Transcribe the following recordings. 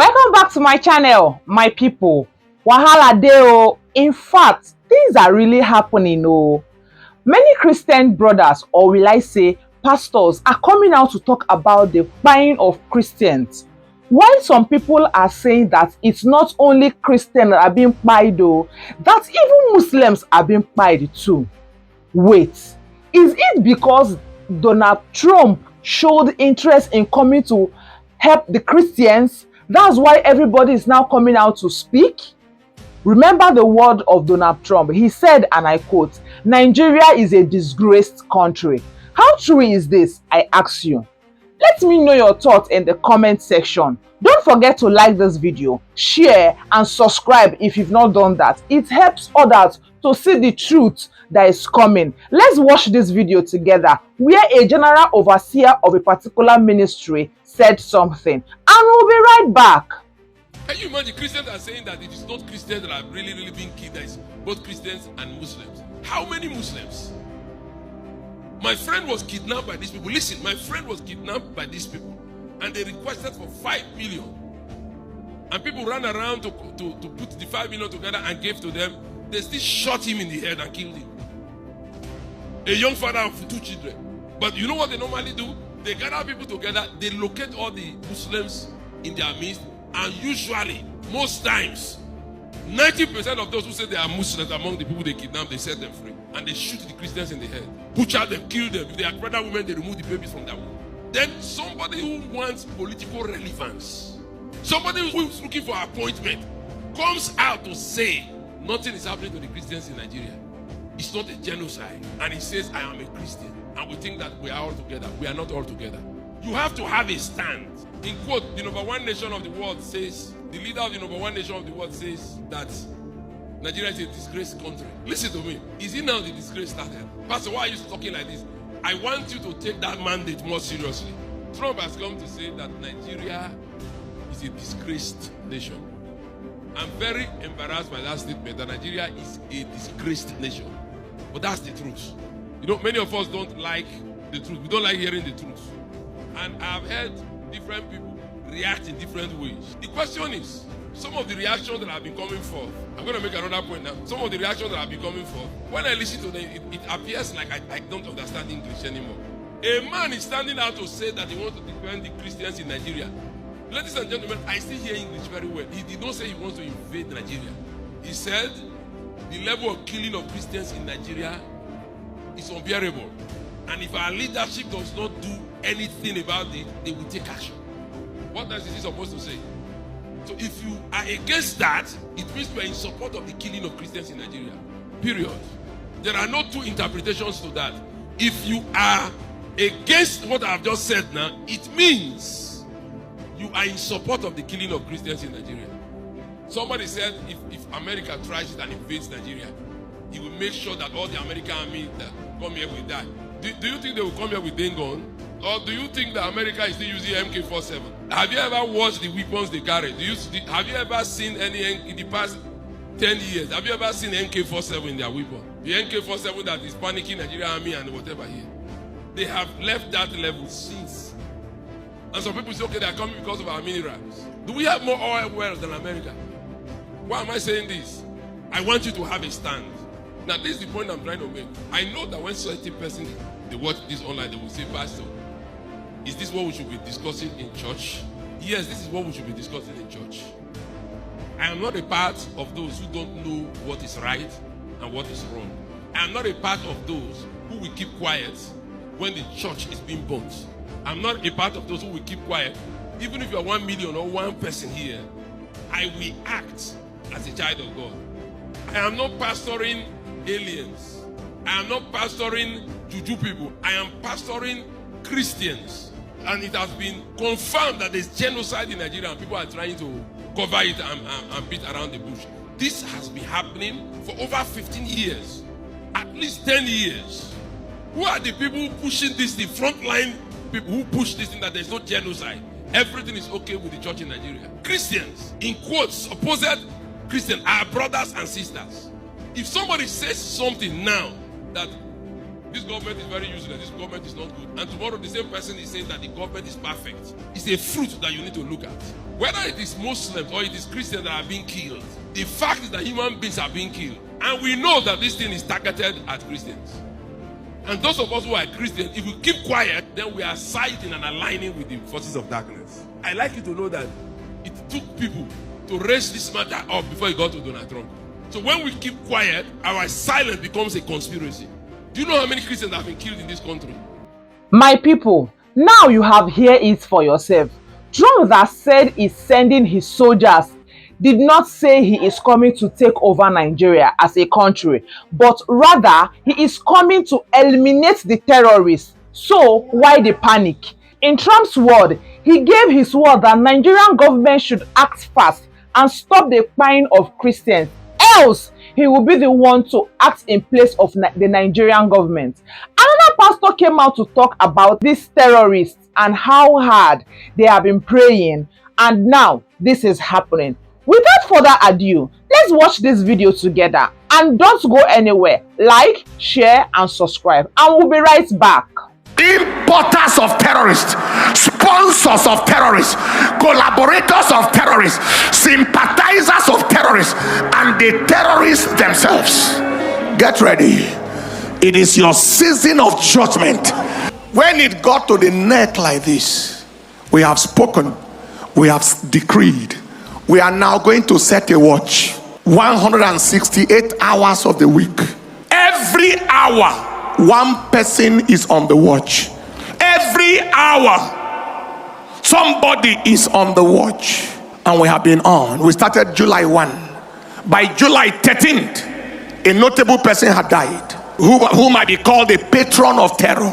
Welcome back to my channel, my people. Wahala dey o. In fact, things are really happening o. Many Christian brothers, or will I say pastors, are coming out to talk about the buying of Christians. While some people are saying that it's not only Christians that are being buyed o, that even Muslims are being buyed too. Wait, is it because Donald Trump showed interest in coming to help the Christians? That's why everybody is now coming out to speak. Remember the word of Donald Trump. He said, and I quote, "Nigeria is a disgraced country." How true is this? I ask you. Let me know your thoughts in the comment section. Don't forget to like this video, share, and subscribe if you've not done that. It helps others to see the truth that is coming. Let's watch this video together, where a general overseer of a particular ministry said something, and we'll be right back. Can you imagine Christians are saying that it is not Christians that are really being killed, that it's both Christians and Muslims? How many Muslims? My friend was kidnapped by these people. Listen, my friend was kidnapped by these people, and they requested for 5 million. And people ran around to put the 5 million together and gave to them. They still shot him in the head and killed him. A young father of 2 children. But you know what they normally do? They gather people together, they locate all the Muslims in their midst, and usually, most times, 90% of those who say they are Muslims among the people they kidnap, they set them free. And they shoot the Christians in the head. Butcher them, kill them. If they are pregnant women, they remove the babies from their womb. Then somebody who wants political relevance, somebody who is looking for appointment, comes out to say nothing is happening to the Christians in Nigeria. It's not a genocide. And he says, I am a Christian. And we think that we are all together. We are not all together. You have to have a stand. In quote, the number one nation of the world says, the leader of the number one nation of the world says that Nigeria is a disgraced country. Listen to me. Is it now the disgrace started? Pastor, why are you talking like this? I want you to take that mandate more seriously. Trump has come to say that Nigeria is a disgraced nation. I'm very embarrassed by that statement, that Nigeria is a disgraced nation. But that's the truth. You know, many of us don't like the truth. We don't like hearing the truth. And I've heard different people react in different ways. The question is, some of the reactions that have been coming forth, I'm going to make another point now. Some of the reactions that have been coming forth, when I listen to them, it appears like I don't understand English anymore. A man is standing out to say that he wants to defend the Christians in Nigeria. Ladies and gentlemen, I still hear English very well. He did not say he wants to invade Nigeria. He said the level of killing of Christians in Nigeria is unbearable. And if our leadership does not do anything about it, they will take action. What else is he supposed to say? So if you are against that, it means you are in support of the killing of Christians in Nigeria. Period. There are no two interpretations to that. If you are against what I have just said now, it means you are in support of the killing of Christians in Nigeria. Somebody said if America tries it and invades Nigeria, he will make sure that all the American army that come here will die. Do you think they will come here with gun? Or do you think that America is still using MK-47? Have you ever watched the weapons they carry? Have you ever seen any in the past 10 years? Have you ever seen MK-47 in their weapon? The MK-47 that is panicking Nigerian army and whatever here. They have left that level since. And some people say, okay, they are coming because of our minerals. Do we have more oil wells than America? Why am I saying this? I want you to have a stand. Now, this is the point I'm trying to make. I know that when certain person, they watch this online, they will say, Pastor, is this what we should be discussing in church? Yes, this is what we should be discussing in church. I am not a part of those who don't know what is right and what is wrong. I am not a part of those who will keep quiet when the church is being burnt. I'm not a part of those who will keep quiet. Even if you are 1 million or one person here, I will act as a child of God. I am not pastoring aliens. I am not pastoring juju people. I am pastoring Christians. And it has been confirmed that there's genocide in Nigeria and people are trying to cover it and beat around the bush. This has been happening for over 15 years. At least 10 years. Who are the people pushing this, the frontline people who push this thing that there's no genocide? Everything is okay with the church in Nigeria. Christians, in quotes, supposed Christians are brothers and sisters. If somebody says something now that this government is very useless, this government is not good. And tomorrow the same person is saying that the government is perfect. It's a fruit that you need to look at. Whether it is Muslims or it is Christians that are being killed, the fact is that human beings are being killed. And we know that this thing is targeted at Christians. And those of us who are Christians, if we keep quiet, then we are siding and aligning with the forces of darkness. I like you to know that it took people to raise this matter up before it got to Donald Trump. So when we keep quiet, our silence becomes a conspiracy. Do you know how many Christians have been killed in this country? My people, now you have heard it for yourself. Trump that said he's sending his soldiers did not say he is coming to take over Nigeria as a country, but rather he is coming to eliminate the terrorists. So why the panic? In Trump's word, he gave his word that Nigerian government should act fast and stop the killing of Christians. Else, he will be the one to act in place of the Nigerian government. Another pastor came out to talk about these terrorists and how hard they have been praying, and now this is happening. Without further ado, let's watch this video together, and don't go anywhere. Like, share and subscribe, and we'll be right back. Importers of terrorists, sponsors of terrorists, collaborators of terrorists, sympathizers of terrorists, and the terrorists themselves. Get ready. It is your season of judgment. When it got to the neck like this, we have spoken, we have decreed. We are now going to set a watch. 168 hours of the week. Every hour, one person is on the watch. Every hour, somebody is on the watch. And we have been on. We started July 1. By July 13th, a notable person had died, who might be called the patron of terror.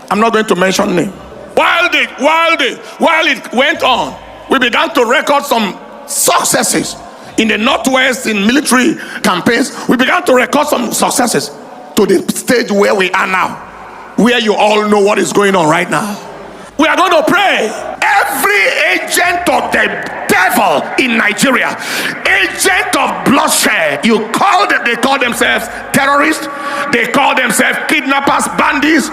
I'm not going to mention name. While it went on, we began to record some successes in the Northwest, in military campaigns. We began to record some successes to the stage where we are now, where you all know what is going on right now. We are going to pray. Every agent of the devil in Nigeria, agent of bloodshed, they call themselves terrorists, they call themselves kidnappers, bandits,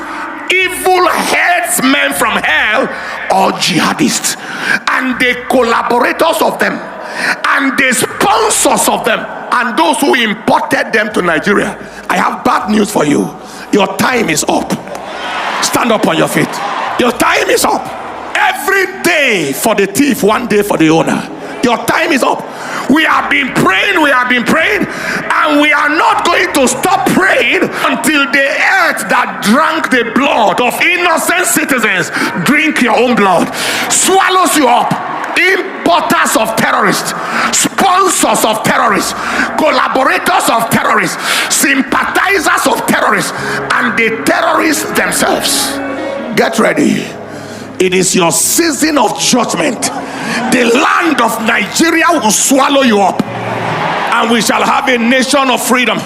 evil headsmen from hell, or jihadists, and the collaborators of them, and the sponsors of them, and those who imported them to Nigeria. I have bad news for you. Your time is up. Stand up on your feet. Your time is up. Every day for the thief, one day for the owner. Your time is up. We have been praying, and we are not going to stop praying until the earth that drank the blood of innocent citizens drink your own blood, swallows you up. Importers of terrorists, sponsors of terrorists, collaborators of terrorists, sympathizers of terrorists, and the terrorists themselves. Get ready. It is your season of judgment. The land of Nigeria will swallow you up, and we shall have a nation of freedom.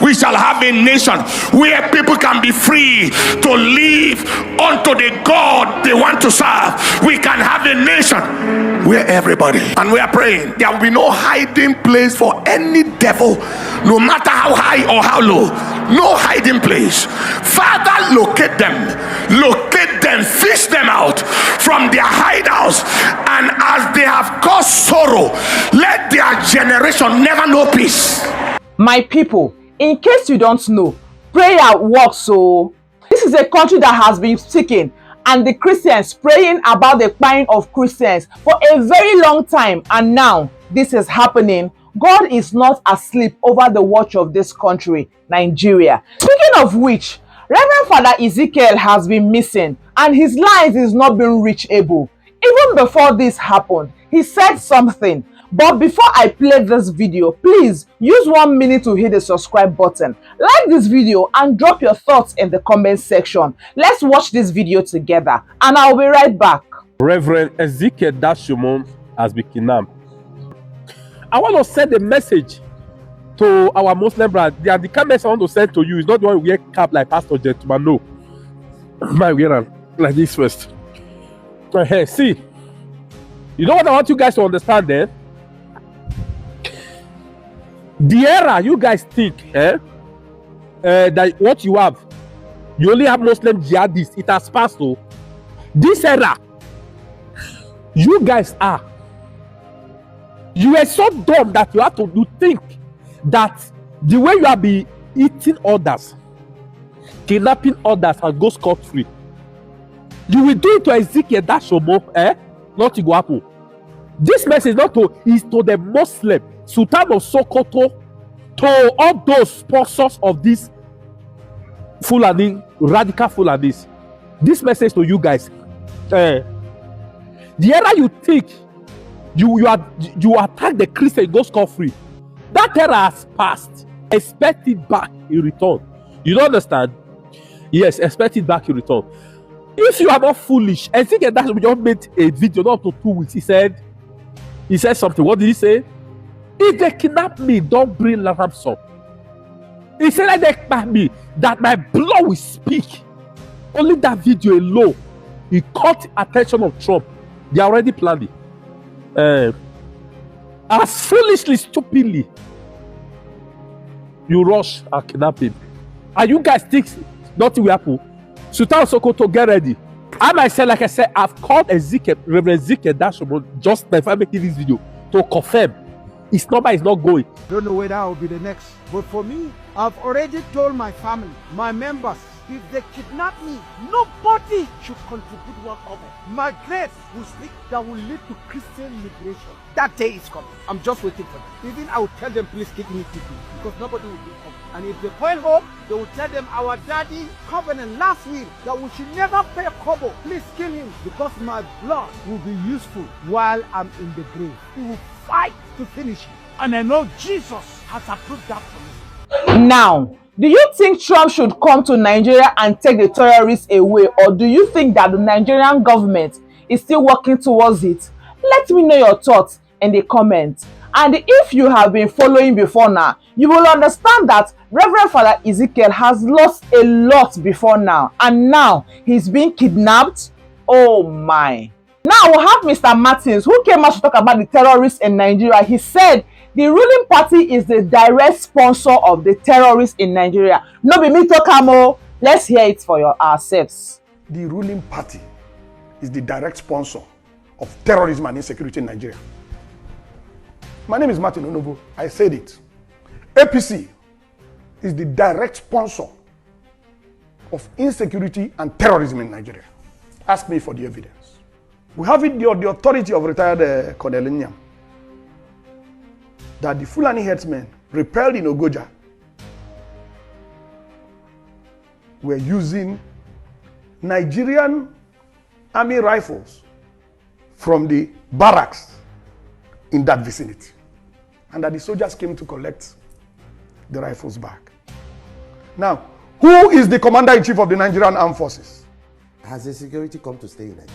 We shall have a nation where people can be free to live unto the God they want to serve. We can have a nation where everybody, and we are praying, there will be no hiding place for any devil, no matter how high or how low. No hiding place. Father, locate them, fish them out from their hideouts, and as they have caused sorrow, let their generation never know peace. My people, in case you don't know, prayer works. So this is a country that has been speaking, and the Christians praying about the killing of Christians for a very long time, and now this is happening. God is not asleep over the watch of this country, Nigeria. Speaking of which, Reverend Father Ezekiel has been missing, and his lines is not being reachable. Even before this happened, he said something. But before I play this video, please use 1 minute to hit the subscribe button, like this video, and drop your thoughts in the comment section. Let's watch this video together, and I'll be right back. Reverend Ezekiel Dashomon has been kidnapped. I want to send a message to our Muslim brothers. The comment I want to send to you is not the one who wear cap like Pastor Gentleman. No, my wear like this first. Hey, see, you know what I want you guys to understand there? The era you guys think that what you have You only have Muslim jihadists. It has passed. So this era, you guys are. You are so dumb that you have to think that the way you have been eating others, kidnapping others, and go scot-free, you will do it to Ezekiel Dashomo, Nothing will happen. This message is to the Muslim, Sultan of Sokoto, to all those sponsors of this Fulani, radical Fulanis. This message to you guys. The era you think you attack the Christian, go scot-free. That era has passed. Expect it back in return. You don't understand? Yes, expect it back in return. If you are not foolish, I think that we just made a video not up to 2 weeks. He said something. What did he say? If they kidnap me, don't bring ransom. He said that they kidnap me, that my blood will speak. Only that video alone, he caught attention of Trump. They already planned it. As foolishly, stupidly, you rush and kidnap him. And you guys think nothing will happen. Sultan Sokoto, get ready. I myself, like I said, I've called Reverend Ezekiel Dashomo just before making this video to confirm his number is not going. Don't know whether I will be the next. But for me, I've already told my family, my members, if they kidnap me, nobody should contribute one of it. My grace will speak that will lead to Christian liberation. That day is coming. I'm just waiting for them. Even I will tell them, please keep me quickly, because nobody will be coming. And if they call home, they will tell them our daddy covenant last week that we should never pay a kobo. Please kill him, because my blood will be useful while I'm in the grave. We will fight to finish him. And I know Jesus has approved that for me. Now, do you think Trump should come to Nigeria and take the terrorists away, or do you think that the Nigerian government is still working towards it? Let me know your thoughts in the comments. And if you have been following before now, you will understand that Reverend Father Ezekiel has lost a lot before now, and now he's being kidnapped. Oh my. Now we'll have Mr. Martins, who came out to talk about the terrorists in Nigeria. He said the ruling party is the direct sponsor of the terrorists in Nigeria. No be me talk am. Let's hear it for ourselves. The ruling party is the direct sponsor of terrorism and insecurity in Nigeria. My name is Martin Onovo. I said it. APC is the direct sponsor of insecurity and terrorism in Nigeria. Ask me for the evidence. We have it, the authority of retired Colonel Nyam, that the Fulani headsmen repelled in Ogoja were using Nigerian army rifles from the barracks in that vicinity, and that the soldiers came to collect the rifles back. Now, who is the commander-in-chief of the Nigerian Armed Forces? Has insecurity come to stay in Nigeria?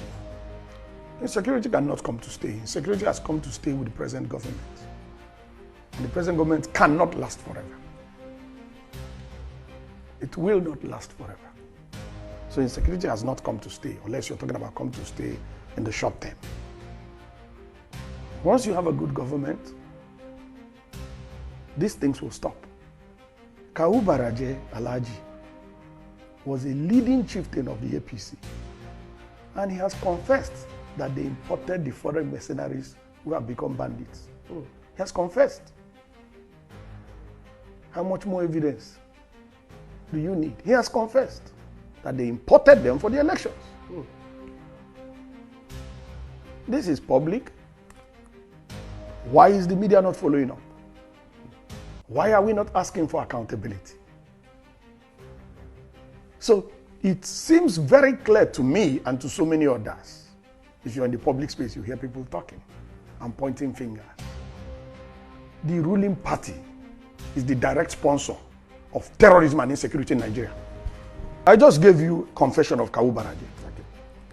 Insecurity cannot come to stay. Insecurity has come to stay with the present government. And the present government cannot last forever. It will not last forever. So insecurity has not come to stay, unless you're talking about come to stay in the short term. Once you have a good government, these things will stop. Kawu Baraje Alhaji was a leading chieftain of the APC, and he has confessed that they imported the foreign mercenaries who have become bandits. He has confessed. How much more evidence do you need? He has confessed that they imported them for the elections. This is public. Why is the media not following up? Why are we not asking for accountability? So it seems very clear to me and to so many others. If you're in the public space, you hear people talking and pointing fingers. The ruling party is the direct sponsor of terrorism and insecurity in Nigeria. I just gave you confession of Kawu Baraje.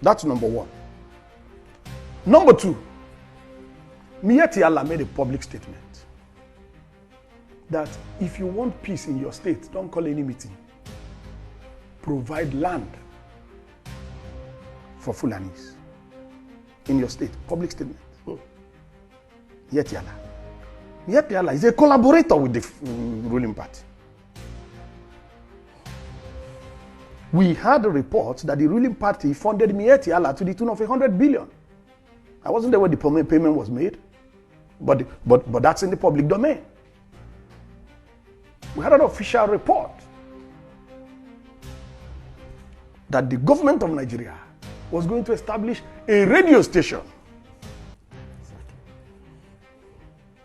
That's number one. Number two, Miyetti Allah made a public statement that if you want peace in your state, don't call any meeting. Provide land for Fulanis in your state. Public statement. Miyetti Allah. Miyetti Allah is a collaborator with the ruling party. We had a report that the ruling party funded Miyetti Allah to the tune of 100 billion. I wasn't there when the payment was made, but that's in the public domain. We had an official report that the government of Nigeria was going to establish a radio station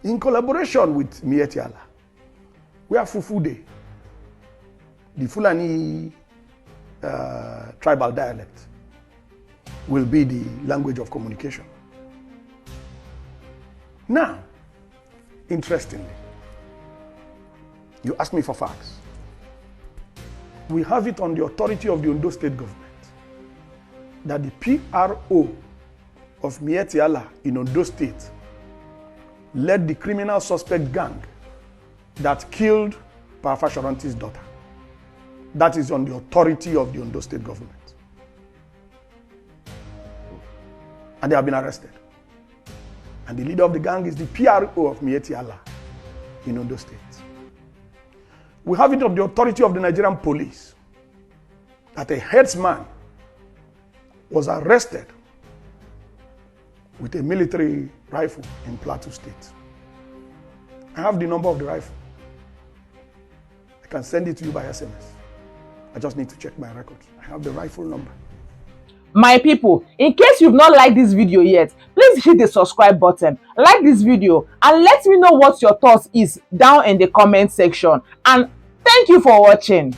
in collaboration with Miyetti Allah, where Fufude, the Fulani tribal dialect, will be the language of communication. Now, interestingly, you asked me for facts. We have it on the authority of the Ondo State government that the PRO of Miyetti Allah in Ondo State led the criminal suspect gang that killed Parafashoranti's daughter. That is on the authority of the Ondo State government. And they have been arrested. And the leader of the gang is the PRO of Miyetti Allah in Ondo State. We have it on the authority of the Nigerian police that a headsman was arrested with a military rifle in Plateau State. I have the number of the rifle. I can send it to you by SMS. I just need to check my records. I have the rifle number. My people, in case you've not liked this video yet, please hit the subscribe button, like this video, and let me know what your thoughts is down in the comment section. And thank you for watching.